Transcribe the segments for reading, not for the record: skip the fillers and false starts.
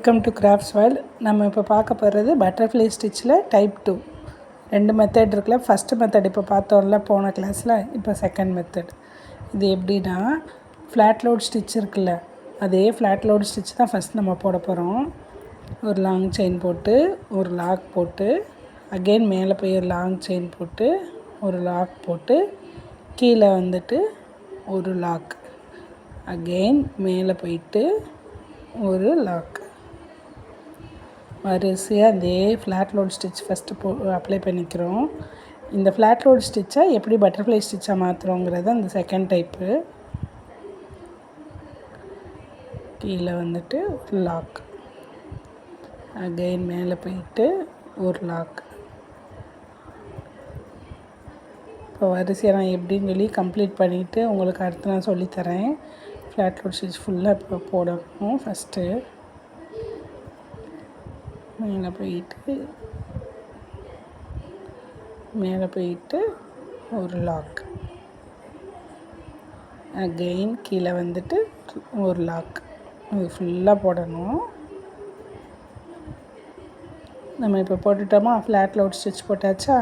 Welcome to crafts world. நம்ம இப்போ பார்க்க போகிறது பட்டர்ஃப்ளை ஸ்டிச்சில் டைப் 2. 2 மெத்தட் இருக்குல்ல. ஃபஸ்ட்டு மெத்தட் இப்போ பார்த்தோம்ல போன கிளாஸில், இப்போ செகண்ட் மெத்தட். இது எப்படின்னா, ஃப்ளாட் லோட் ஸ்டிச் இருக்குல்ல, அதே ஃப்ளாட் லோட் ஸ்டிச் தான் ஃபஸ்ட் நம்ம போட போகிறோம். ஒரு லாங் செயின் போட்டு ஒரு லாக் போட்டு, அகெயின் மேலே போய் ஒரு லாங் செயின் போட்டு ஒரு லாக் போட்டு, கீழே வந்துட்டு ஒரு லாக், அகெயின் மேலே போயிட்டு ஒரு லாக். வரிசையாக அதே flat load stitch first apply பண்ணிக்கிறோம். இந்த ஃப்ளாட் லோட் ஸ்டிச்சை எப்படி பட்டர்ஃப்ளை ஸ்டிச்சாக மாற்றுறோங்கிறது அந்த செகண்ட் டைப்பு. கீழே வந்துட்டு ஒரு லாக், அகெயின் மேலே போயிட்டு ஒரு லாக். இப்போ வரிசையாக நான் எப்படின்னு சொல்லி கம்ப்ளீட் பண்ணிவிட்டு உங்களுக்கு அடுத்து நான் சொல்லித்தரேன். ஃப்ளாட் லோட் ஸ்டிச் ஃபுல்லாக இப்போ போடணும். ஃபஸ்ட்டு மேலே போயிட்டு ஒரு லாக், அகெயின் கீழே வந்துட்டு ஒரு லாக். இது ஃபுல்லாக போடணும். நம்ம இப்போ போட்டுட்டோமா, ஃப்ளாட் லோட் ஸ்டிச் போட்டாச்சா.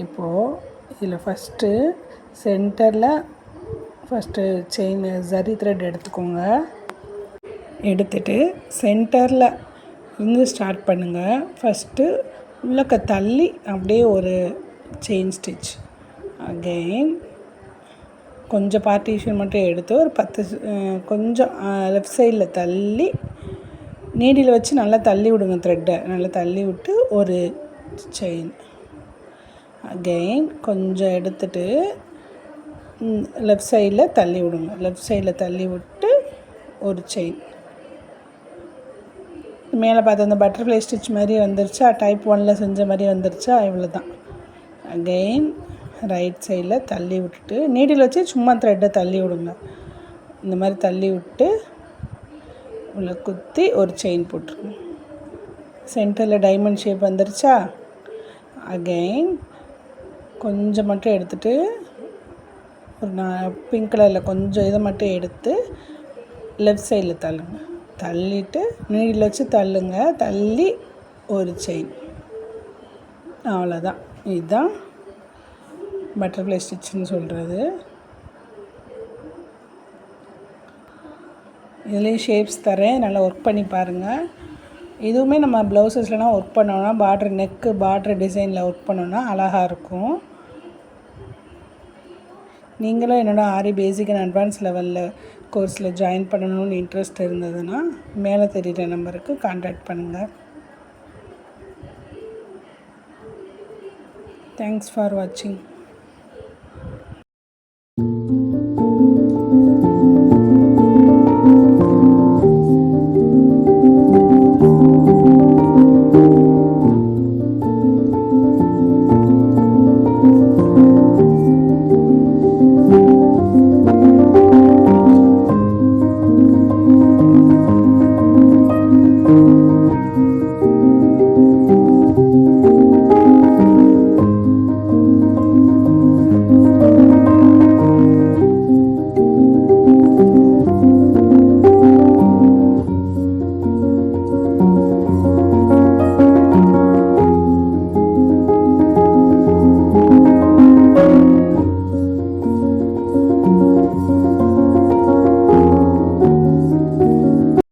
இப்போது இதில் ஃபஸ்ட்டு சென்டரில் ஃபஸ்ட்டு செயின் ஜரி த்ரெட் எடுத்துக்கோங்க. எடுத்துகிட்டு சென்டரில் இருந்து ஸ்டார்ட் பண்ணுங்கள். ஃபஸ்ட்டு உள்ளக்க தள்ளி அப்படியே ஒரு செயின் ஸ்டிச், அகெயின் கொஞ்சம் பார்ட்டிஷன் மட்டும் எடுத்து ஒரு 10 கொஞ்சம் லெஃப்ட் சைடில் தள்ளி நீடியில் வச்சு நல்லா தள்ளி விடுங்க. த்ரெட்டை நல்லா தள்ளி விட்டு ஒரு செயின், அகெயின் கொஞ்சம் எடுத்துகிட்டு லெஃப்ட் சைடில் தள்ளி விடுங்க. லெஃப்ட் சைடில் தள்ளி விட்டு ஒரு செயின். மேலே பார்த்து அந்த பட்டர்ஃப்ளை ஸ்டிச் மாதிரி வந்துருச்சா, டைப் 1 செஞ்ச மாதிரி வந்துருச்சா, இவ்வளோ தான். அகெயின் ரைட் சைடில் தள்ளி விட்டுட்டு நீடில் வச்சு சும்மா த்ரெட்டை தள்ளி விடுங்க. இந்த மாதிரி தள்ளி விட்டு உள்ள குத்தி ஒரு செயின் போட்டுருங்க. சென்டரில் டைமண்ட் ஷேப் வந்துருச்சா. அகெயின் கொஞ்சம் மட்டும் எடுத்துகிட்டு ஒரு பிங்க் கலரில் கொஞ்சம் இதை மட்டும் எடுத்து லெஃப்ட் சைடில் தள்ளுங்க. தள்ளிட்டு நீடில் வச்சு தள்ளுங்க. தள்ளி ஒரு செயின். அவ்வளோதான். இதுதான் பட்டர்ஃப்ளை ஸ்டிச்சுன்னு சொல்கிறது. இதுலேயும் ஷேப்ஸ் தரேன், நல்லா ஒர்க் பண்ணி பாருங்கள். இதுவுமே நம்ம ப்ளவுசஸ்லாம் ஒர்க் பண்ணோன்னா, பார்டர் நெக்கு பார்டர் டிசைனில் ஒர்க் பண்ணோன்னா அழகாக இருக்கும். நீங்களும் என்னோடய ஆரி பேசிக் அண்ட் அட்வான்ஸ் லெவலில் கோர்ஸில் ஜாயின் பண்ணணும்னு இன்ட்ரெஸ்ட் இருந்ததுன்னா மேலே தெரிகிற நம்பருக்கு கான்டாக்ட் பண்ணுங்கள். தேங்க்ஸ் ஃபார் வாட்சிங்.